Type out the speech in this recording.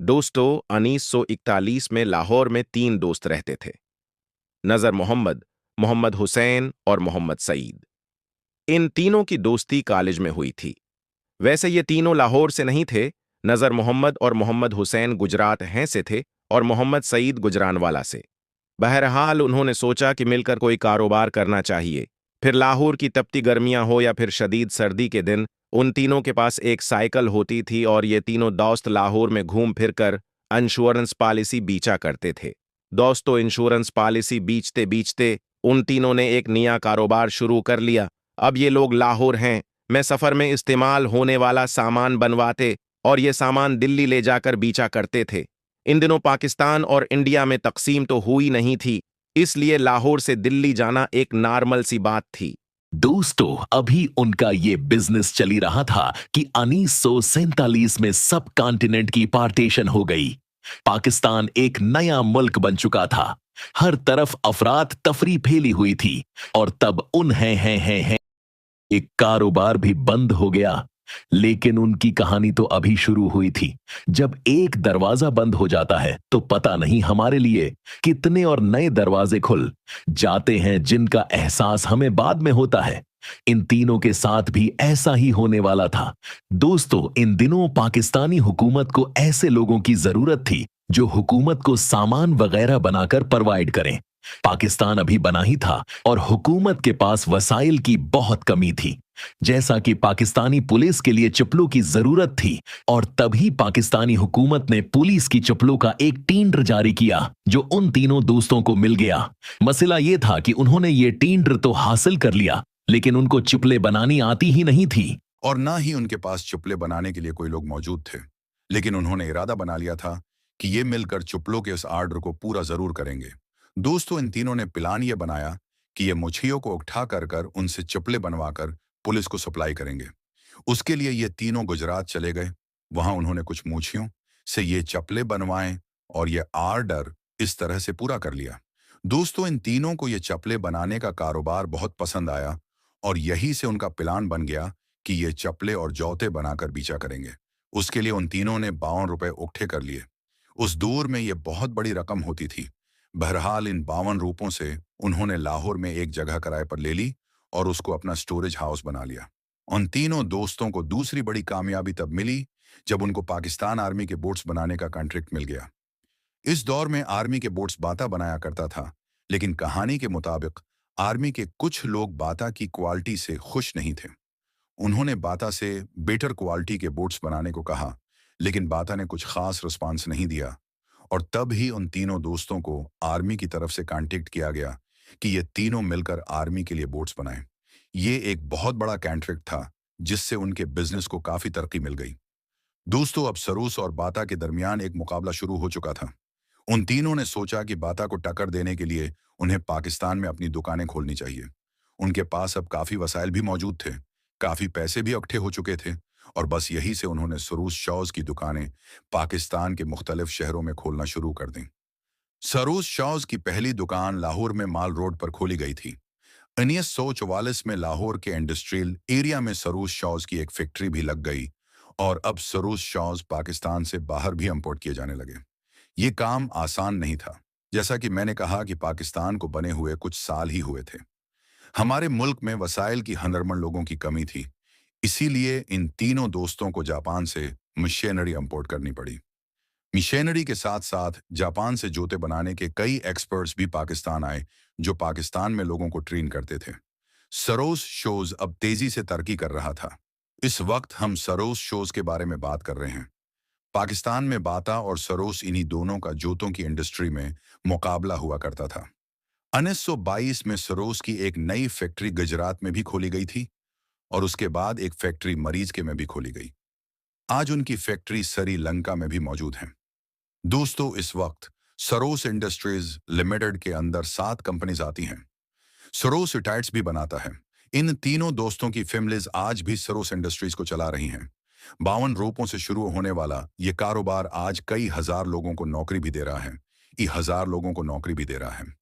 दोस्तों 1941 में लाहौर में 3 दोस्त रहते थे। नजर मोहम्मद, मोहम्मद हुसैन और मोहम्मद सईद। इन तीनों की दोस्ती कॉलेज में हुई थी। वैसे ये तीनों लाहौर से नहीं थे। नजर मोहम्मद और मोहम्मद हुसैन गुजरात हैं से थे और मोहम्मद सईद गुजरानवाला से। बहरहाल उन्होंने सोचा कि मिलकर कोई कारोबार करना चाहिए। फिर लाहौर की तपती गर्मियां हो या फिर शदीद सर्दी के दिन, उन तीनों के पास एक साइकिल होती थी और ये तीनों दोस्त लाहौर में घूम फिर कर इंश्योरेंस पॉलिसी बीचा करते थे। दोस्तों इंश्योरेंस पॉलिसी बीचते बीचते उन तीनों ने एक नया कारोबार शुरू कर लिया। अब ये लोग लाहौर हैं, मैं सफर में इस्तेमाल होने वाला सामान बनवाते और ये सामान दिल्ली ले जाकर बीचा करते थे। इन दिनों पाकिस्तान और इंडिया में तकसीम तो हुई नहीं थी, इसलिए लाहौर से दिल्ली जाना एक नॉर्मल सी बात थी। दोस्तों, अभी उनका ये बिजनेस चली रहा था कि 1947 में सब कॉन्टिनेंट की पार्टीशन हो गई। पाकिस्तान एक नया मुल्क बन चुका था। हर तरफ अफरात तफरी फैली हुई थी और तब उन हैं एक कारोबार भी बंद हो गया। लेकिन उनकी कहानी तो अभी शुरू हुई थी। जब एक दरवाजा बंद हो जाता है तो पता नहीं हमारे लिए कितने और नए दरवाजे खुल जाते हैं जिनका एहसास हमें बाद में होता है। इन तीनों के साथ भी ऐसा ही होने वाला था। दोस्तों, इन दिनों पाकिस्तानी हुकूमत को ऐसे लोगों की जरूरत थी जो हुकूमत को सामान वगैरह बनाकर प्रोवाइड करें। पाकिस्तान अभी बना ही था और हुकूमत के पास वसाइल की बहुत कमी थी। जैसा कि पाकिस्तानी पुलिस के लिए चप्पलों की जरूरत थी और तभी पाकिस्तानी हुकूमत ने पुलिस की चप्पलों का एक टेंडर जारी किया जो उन तीनों दोस्तों को मिल गया। मसला यह था कि उन्होंने ये टेंडर तो हासिल कर लिया, लेकिन उनको चप्पलें बनानी आती ही नहीं थी और ना ही उनके पास चप्पलें बनाने के लिए कोई लोग मौजूद थे। लेकिन उन्होंने इरादा बना लिया था कि ये मिलकर चप्पलों के उस आर्डर को पूरा जरूर करेंगे। दोस्तों, इन तीनों ने प्लान ये बनाया कि ये मुछियों को उठा कर उनसे चप्पलें बनवाकर पुलिस को सप्लाई करेंगे। उसके लिए ये तीनों गुजरात चले गए। वहां उन्होंने कुछ मुछियों से ये चप्पलें बनवाएं और ये आर्डर इस तरह से पूरा कर लिया। दोस्तों, इन तीनों को ये चप्पलें बनाने का कारोबार बहुत पसंद आया और यही से उनका प्लान बन गया कि ये चप्पलें और जौते बनाकर बेचा करेंगे। उसके लिए उन तीनों ने 52 रुपए इकट्ठे कर लिए। उस दौर में ये बहुत बड़ी रकम होती थी। बहरहाल इन 52 रुपयों से उन्होंने लाहौर में एक जगह किराए पर ले ली और उसको अपना स्टोरेज हाउस बना लिया। उन तीनों दोस्तों को दूसरी बड़ी कामयाबी तब मिली जब उनको पाकिस्तान आर्मी के बोट्स बनाने का कॉन्ट्रैक्ट मिल गया। इस दौर में आर्मी के बोट्स बाता बनाया करता था, लेकिन कहानी के मुताबिक आर्मी के कुछ लोग बाता की क्वालिटी से खुश नहीं थे। उन्होंने बाता से बेटर क्वालिटी के बोट्स बनाने को कहा, लेकिन बाता ने कुछ खास रिस्पांस नहीं दिया और तब ही उन तीनों दोस्तों को आर्मी की तरफ से कांटेक्ट किया गया कि ये तीनों मिलकर आर्मी के लिए बोट्स बनाएं। ये एक बहुत बड़ा कॉन्ट्रैक्ट था जिससे उनके बिजनेस को काफी तरक्की मिल गई। दोस्तों, अब सरूस और बाता के दरमियान एक मुकाबला शुरू हो चुका था। उन तीनों ने सोचा कि बाता को टक्कर देने के लिए उन्हें पाकिस्तान में अपनी दुकानें खोलनी चाहिए। उनके पास अब काफी वसाइल भी मौजूद थे, काफी पैसे भी इकट्ठे हो चुके थे और बस यही से उन्होंने सरूस शॉज की दुकानें पाकिस्तान के मुख्तलिफ शहरों में खोलना शुरू कर दी। सरूस शॉज की पहली दुकान लाहौर में माल रोड पर खोली गई थी। 1944 में लाहौर के इंडस्ट्रियल एरिया में सरूस शॉज की एक फैक्ट्री भी लग गई और अब सरूस शॉज पाकिस्तान से बाहर भी इंपोर्ट किए जाने लगे। ये काम आसान नहीं था। जैसा कि मैंने कहा कि पाकिस्तान को बने हुए कुछ साल ही हुए थे। हमारे मुल्क में वसाइल की हनरमंद लोगों की कमी थी, इसीलिए इन तीनों दोस्तों को जापान से मशीनरी इंपोर्ट करनी पड़ी। मशीनरी के साथ साथ जापान से जूते बनाने के कई एक्सपर्ट्स भी पाकिस्तान आए जो पाकिस्तान में लोगों को ट्रेन करते थे। सरोस शोज अब तेजी से तरक्की कर रहा था। इस वक्त हम सरोस शोज के बारे में बात कर रहे हैं। पाकिस्तान में बाता और सरोस इन्हीं दोनों का जूतों की इंडस्ट्री में मुकाबला हुआ करता था। 1922 में सरोस की एक नई फैक्ट्री गुजरात में भी खोली गई थी और उसके बाद एक फैक्ट्री मरीज के में भी खोली गई। आज उनकी फैक्ट्री श्रीलंका में भी मौजूद है। दोस्तों, इस वक्त सरोस इंडस्ट्रीज लिमिटेड के अंदर 7 कंपनीज आती हैं। सरोस टायर्स भी बनाता है। इन तीनों दोस्तों की फैमिलीज आज भी सरोस इंडस्ट्रीज को चला रही हैं। 52 रुपयों से शुरू होने वाला ये कारोबार आज कई हजार लोगों को नौकरी भी दे रहा है।